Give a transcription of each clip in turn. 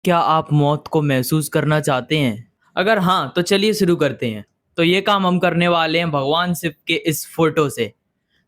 क्या आप मौत को महसूस करना चाहते हैं? अगर हाँ, तो चलिए शुरू करते हैं। तो ये काम हम करने वाले हैं भगवान शिव के इस फ़ोटो से।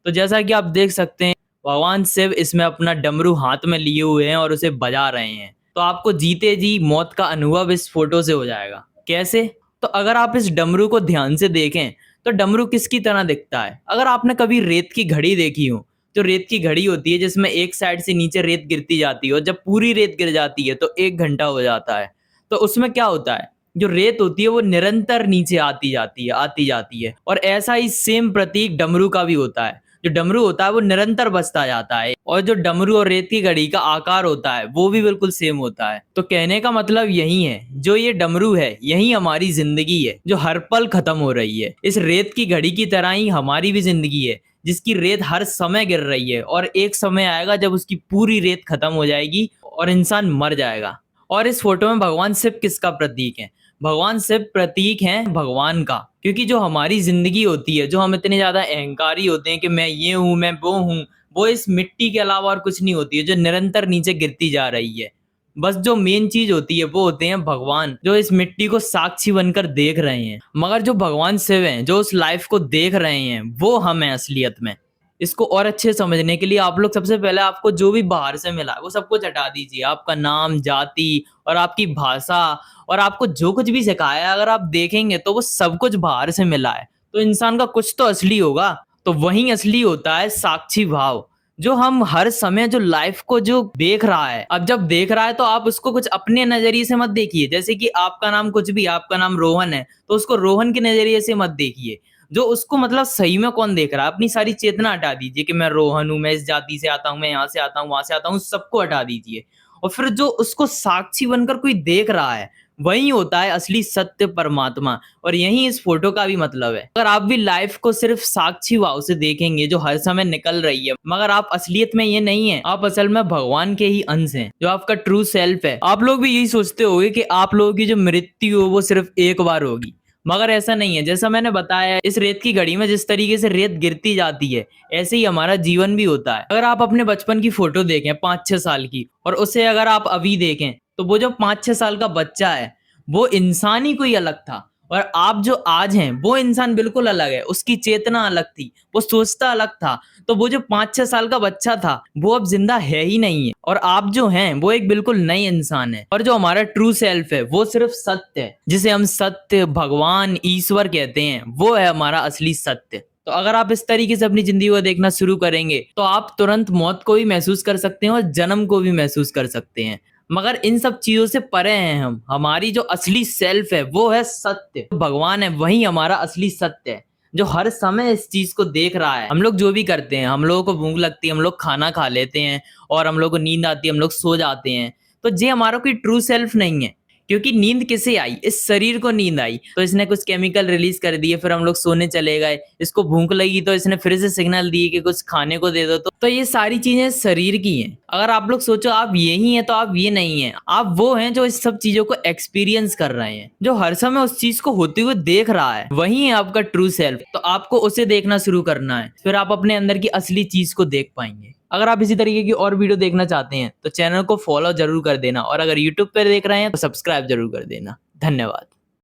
तो जैसा कि आप देख सकते हैं, भगवान शिव इसमें अपना डमरू हाथ में लिए हुए हैं और उसे बजा रहे हैं। तो आपको जीते जी मौत का अनुभव इस फ़ोटो से हो जाएगा। कैसे? तो अगर आप इस डमरू को ध्यान से देखें, तो डमरू किसकी तरह दिखता है? अगर आपने कभी रेत की घड़ी देखी हो, तो रेत की घड़ी होती है जिसमें एक साइड से नीचे रेत गिरती जाती है और जब पूरी रेत गिर जाती है तो 1 घंटा हो जाता है। तो उसमें क्या होता है, जो रेत होती है वो निरंतर नीचे आती जाती है और ऐसा ही सेम प्रतीक डमरू का भी होता है। जो डमरू होता है वो निरंतर बजता जाता है और जो डमरू और रेत की घड़ी का आकार होता है वो भी बिल्कुल सेम होता है। तो कहने का मतलब यही है, जो ये डमरू है यही हमारी जिंदगी है जो हर पल खत्म हो रही है। इस रेत की घड़ी की तरह ही हमारी भी जिंदगी है जिसकी रेत हर समय गिर रही है और एक समय आएगा जब उसकी पूरी रेत खत्म हो जाएगी और इंसान मर जाएगा। और इस फोटो में भगवान शिव किसका प्रतीक है? भगवान शिव प्रतीक हैं भगवान का, क्योंकि जो हमारी जिंदगी होती है, जो हम इतने ज्यादा अहंकारी होते हैं कि मैं ये हूं, मैं वो हूं, वो इस मिट्टी के अलावा और कुछ नहीं होती है जो निरंतर नीचे गिरती जा रही है। बस जो मेन चीज होती है वो होते हैं भगवान, जो इस मिट्टी को साक्षी बनकर देख रहे हैं। मगर जो भगवान शिव हैं, जो उस लाइफ को देख रहे हैं, वो हम हैं असलियत में। इसको और अच्छे समझने के लिए आप लोग सबसे पहले आपको जो भी बाहर से मिला है वो सब कुछ हटा दीजिए। आपका नाम, जाति और आपकी भाषा और आपको जो कुछ भी सिखाया है, अगर आप देखेंगे तो वो सब कुछ बाहर से मिला है। तो इंसान का कुछ तो असली होगा। तो वही असली होता है साक्षी भाव, जो हम हर समय जो लाइफ को जो देख रहा है। अब जब देख रहा है तो आप उसको कुछ अपने नजरिए से मत देखिए। जैसे कि आपका नाम कुछ भी, आपका नाम रोहन है तो उसको रोहन के नजरिए से मत देखिए। जो उसको मतलब सही में कौन देख रहा है, अपनी सारी चेतना हटा दीजिए कि मैं रोहन हूँ, मैं इस जाति से आता हूँ, मैं यहाँ से आता हूँ, वहां से आता हूँ, सबको हटा दीजिए। और फिर जो उसको साक्षी बनकर कोई देख रहा है वही होता है असली सत्य परमात्मा। और यही इस फोटो का भी मतलब है। अगर आप भी लाइफ को सिर्फ साक्षी भाव से देखेंगे जो हर समय निकल रही है, मगर आप असलियत में ये नहीं है, आप असल में भगवान के ही अंश हैं, जो आपका ट्रू सेल्फ है। आप लोग भी यही सोचते होंगे कि आप लोगों की जो मृत्यु हो वो सिर्फ एक बार होगी, मगर ऐसा नहीं है। जैसा मैंने बताया, इस रेत की घड़ी में जिस तरीके से रेत गिरती जाती है, ऐसे ही हमारा जीवन भी होता है। अगर आप अपने बचपन की फोटो देखें 5-6 साल की, और उसे अगर आप अभी देखें, तो वो जो 5-6 साल का बच्चा है वो इंसान ही कोई अलग था, और आप जो आज हैं वो इंसान बिल्कुल अलग है। उसकी चेतना अलग थी, वो सोचता अलग था। तो वो जो 5-6 साल का बच्चा था वो अब जिंदा है ही नहीं है, और आप जो हैं वो एक बिल्कुल नए इंसान है। और जो हमारा ट्रू सेल्फ है वो सिर्फ सत्य है, जिसे हम सत्य, भगवान, ईश्वर कहते हैं, वो है हमारा असली सत्य। तो अगर आप इस तरीके से अपनी जिंदगी को देखना शुरू करेंगे तो आप तुरंत मौत को भी महसूस कर सकते हैं और जन्म को भी महसूस कर सकते हैं। मगर इन सब चीजों से परे हैं हम। हमारी जो असली सेल्फ है वो है सत्य, भगवान है, वही हमारा असली सत्य है, जो हर समय इस चीज को देख रहा है। हम लोग जो भी करते हैं, हम लोगों को भूख लगती है, हम लोग खाना खा लेते हैं, और हम लोग को नींद आती है, हम लोग सो जाते हैं। तो ये हमारा कोई ट्रू सेल्फ नहीं है, क्योंकि नींद किसे आई? इस शरीर को नींद आई तो इसने कुछ केमिकल रिलीज कर दिए, फिर हम लोग सोने चले गए। इसको भूख लगी तो इसने फिर से सिग्नल दिए कि कुछ खाने को दे दो। तो ये सारी चीजें शरीर की हैं। अगर आप लोग सोचो आप यही हैं तो आप ये नहीं हैं, आप वो हैं जो इस सब चीजों को एक्सपीरियंस कर रहे हैं, जो हर समय उस चीज को होते हुए देख रहा है, वही है आपका ट्रू सेल्फ। तो आपको उसे देखना शुरू करना है, फिर आप अपने अंदर की असली चीज को देख पाएंगे। अगर आप इसी तरीके की और वीडियो देखना चाहते हैं तो चैनल को फॉलो जरूर कर देना, और अगर यूट्यूब पर देख रहे हैं तो सब्सक्राइब जरूर कर देना। धन्यवाद।